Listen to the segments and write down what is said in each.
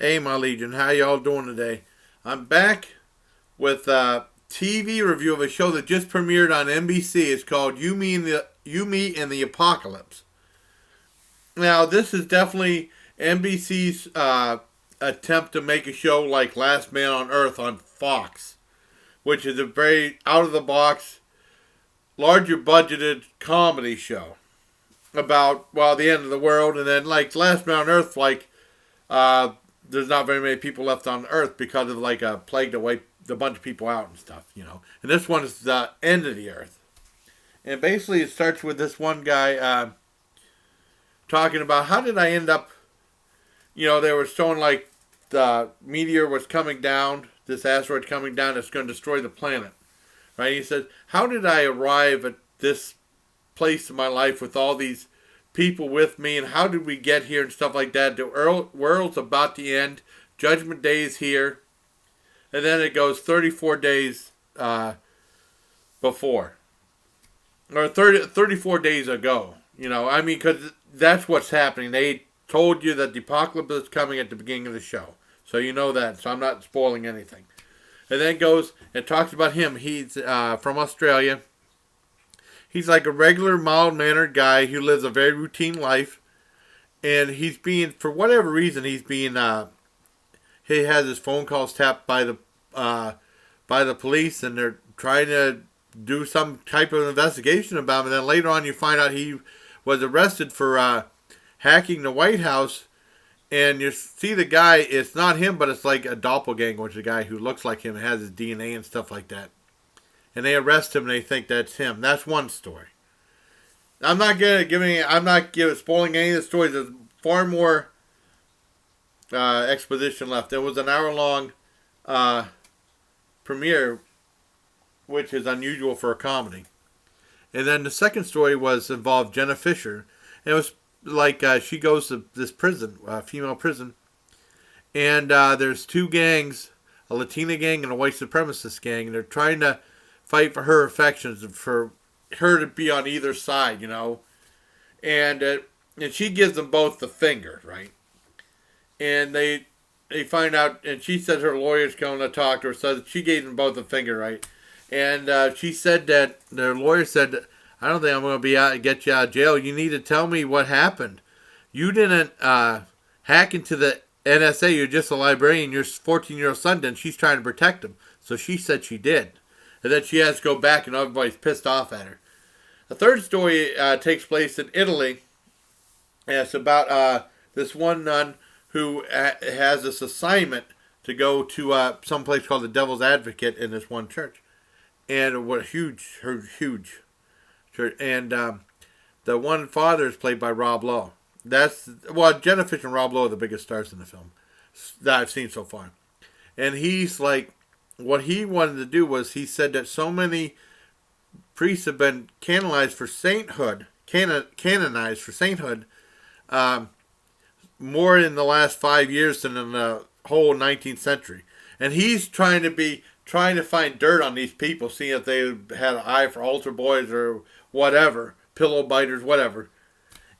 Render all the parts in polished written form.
Hey, my Legion, how y'all doing today? I'm back with a TV review of a show that just premiered on NBC. It's called You, Me, and the Apocalypse. Now, this is definitely NBC's attempt to make a show like Last Man on Earth on Fox, which is a very out of the box, larger budgeted comedy show about the end of the world, and then like Last Man on Earth, uh, there's not very many people left on Earth because of like a plague that wiped a bunch of people out and stuff. And this one is the end of the Earth, and basically it starts with this one guy talking about how did I end up. They were showing like the meteor was coming down, this asteroid coming down, it's going to destroy the planet, right? He says, how did I arrive at this place in my life with all these people with me, and how did we get here and stuff like that? The world's about to end. Judgment Day is here. And then it goes 34 days before. Or 34 days ago. Because that's what's happening. They told you that the apocalypse is coming at the beginning of the show. So you know that. So I'm not spoiling anything. And then it goes and talks about him. He's from Australia. He's like a regular, mild-mannered guy who lives a very routine life. And he's being, for whatever reason, he has his phone calls tapped by the police, and they're trying to do some type of investigation about him. And then later on you find out he was arrested for hacking the White House. And you see the guy, it's not him, but it's like a doppelganger, which is a guy who looks like him and has his DNA and stuff like that. And they arrest him and they think that's him. That's one story. I'm not spoiling any of the stories. There's far more exposition left. There was an hour-long premiere, which is unusual for a comedy. And then the second story involved Jenna Fisher. And it was like she goes to this prison, female prison, and there's two gangs, a Latina gang and a white supremacist gang, and they're trying to fight for her affections and for her to be on either side, and she gives them both the finger, right? And they find out, and she said her lawyer's going to talk to her, so she gave them both the finger, right? And she said that their lawyer said, I don't think I'm going to be out and get you out of jail. You need to tell me what happened. You didn't hack into the NSA. You're just a librarian. Your 14-year-old son did. And she's trying to protect him. So she said she did. And then she has to go back, and everybody's pissed off at her. The third story takes place in Italy. And it's about this one nun who has this assignment to go to some place called the Devil's Advocate in this one church. And what huge church. And the one father is played by Rob Lowe. Jenna Fisher and Rob Lowe are the biggest stars in the film that I've seen so far. And he's like, what he wanted to do was, he said that so many priests have been canonized for sainthood, more in the last 5 years than in the whole 19th century. And he's trying to find dirt on these people, seeing if they had an eye for altar boys or whatever, pillow biters, whatever.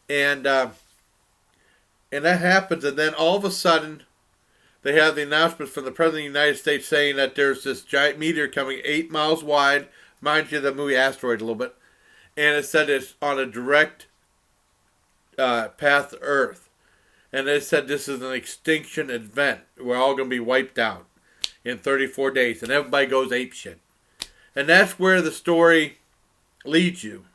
And that happens, and then all of a sudden, they have the announcement from the President of the United States saying that there's this giant meteor coming 8 miles wide, reminds you of the movie Asteroid a little bit, and it said it's on a direct path to Earth. And they said this is an extinction event. We're all going to be wiped out in 34 days, and everybody goes apeshit. And that's where the story leads you.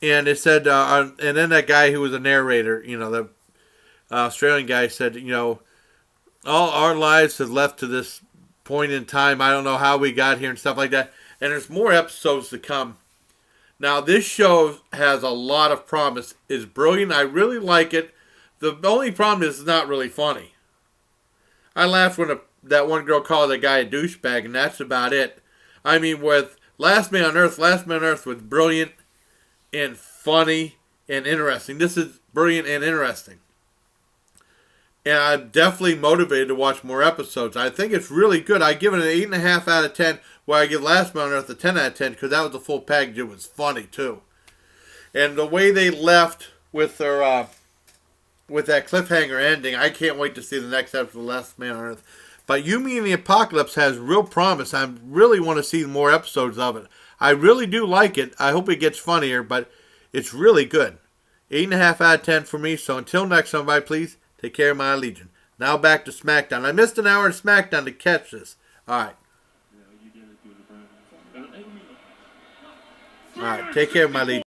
And it said, and then that guy who was a narrator, the Australian guy said, all our lives have left to this point in time. I don't know how we got here and stuff like that. And there's more episodes to come. Now, this show has a lot of promise. It's brilliant. I really like it. The only problem is it's not really funny. I laughed when that one girl called that guy a douchebag, and that's about it. I mean, with Last Man on Earth was brilliant and funny and interesting. This is brilliant and interesting. And I'm definitely motivated to watch more episodes. I think it's really good. I give it an 8.5 out of 10, where I give Last Man on Earth a 10 out of 10, because that was the full package. It was funny, too. And the way they left with their with that cliffhanger ending, I can't wait to see the next episode of Last Man on Earth. But Yumi and the Apocalypse has real promise. I really want to see more episodes of it. I really do like it. I hope it gets funnier, but it's really good. 8.5 out of 10 for me. So until next time, everybody, please take care of my Legion. Now back to Smackdown. I missed an hour of Smackdown to catch this. All right. All right. Take care of my Legion.